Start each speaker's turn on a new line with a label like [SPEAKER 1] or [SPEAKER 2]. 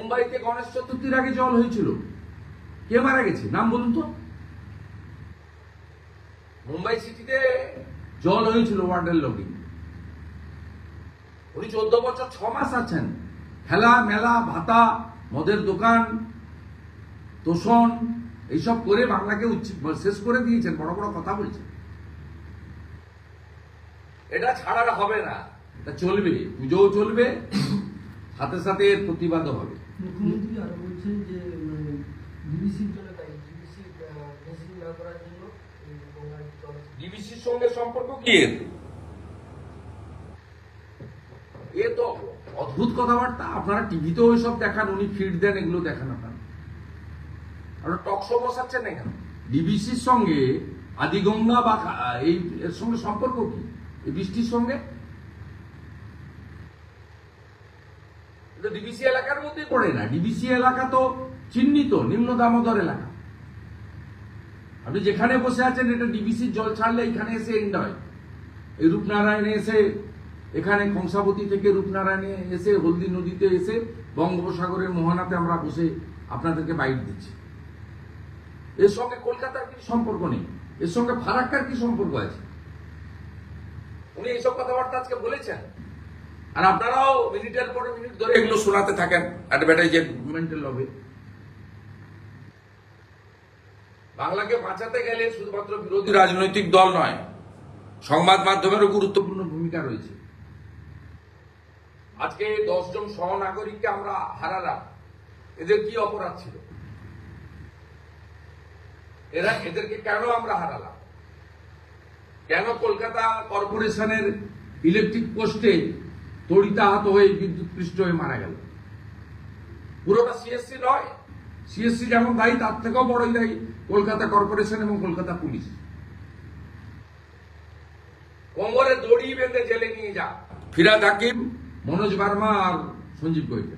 [SPEAKER 1] মুম্বাইতে গণেশ চতুর্থীর আগে জল হয়েছিল, কে মারা গেছে নাম বলুন তো? মুম্বাই সিটিতে জল হয়েছিল ওয়াটার লগিং। উনি 14 বছর 6 মাস আছেন। খেলা মেলা ভাতা, মদের দোকান, তোষণ এইসব করে বাংলাকে শেষ করে দিয়েছেন। বড় বড় কথা বলছেন। এটা ছাড়া হবে না, এটা চলবে, পুজোও চলবে, সাথে সাথে এর প্রতিবাদও হবে।
[SPEAKER 2] মুখ্যমন্ত্রী আরো বলছেন যে ডিবিসির জন্য তাই ডিবিসি মেশিন না করার জন্য
[SPEAKER 1] ডিবিসির সঙ্গে সম্পর্ক কি? এ তো অদ্ভুত কথাবার্তা। আপনারা টিভিতেও ওইসব দেখান, উনি ফিড দেন, এগুলো দেখান আপনারা। আপনারা টক শো বসাচ্ছেন না কেন? ডিবিসির সঙ্গে আদিগঙ্গা বা এই এর সঙ্গে সম্পর্ক কি? এই বৃষ্টির সঙ্গে ডিবিসি এলাকার মধ্যে পড়ে না। ডিবিসি এলাকা তো চিহ্নিত নিম্ন দামোদর এলাকা। আপনি যেখানে বসে আছেন এটা ডিবিসির জল ছাড়লে এখানে এসে এন্ড হয়। এই রূপনারায়ণে এসে, এখানে কংসাবতী থেকে রূপনারায়ণে এসে, হলদি নদীতে এসে বঙ্গোপসাগরের মোহনাতে আমরা বসে আপনাদেরকে বাইট দিচ্ছি। এর সঙ্গে কলকাতার কি সম্পর্ক নেই? এর সঙ্গে ফারাক্কার কি সম্পর্ক আছে? উনি এইসব কথাবার্তা আজকে বলেছেন, আর আপনারাও মিনিটের পর মিনিট ধরে এগুলো শোনাতে থাকেন অ্যাডভার্টাইজমেন্টের লবে। বাংলাকে বাঁচাতে গেলে শুধুমাত্র বিরোধী রাজনৈতিক দল নয়, সংবাদ মাধ্যমেরও গুরুত্বপূর্ণ ভূমিকা রয়েছে। আজকে 10 জন সহনাগরিককে আমরা হারালাম, এদের কি অপরাধ ছিল? এদেরকে কেন আমরা হারালাম? কেন কলকাতা কর্পোরেশনের ইলেকট্রিক পোস্টে তড়িতাহত হয়ে বিদ্যুৎপৃষ্ট হয়ে মারা গেল? পুরোটা সিএসসি নয়। সিএসসি যেমন দায়ী, তার থেকেও বড়ই দায়ী কলকাতা কর্পোরেশন এবং কলকাতা পুলিশ। কোমরে দড়ি বেঁধে জেলে নিয়ে যা ফিরাদ হাকিম, মনোজ বার্মা আর সঞ্জীব গোয়েঙ্কা।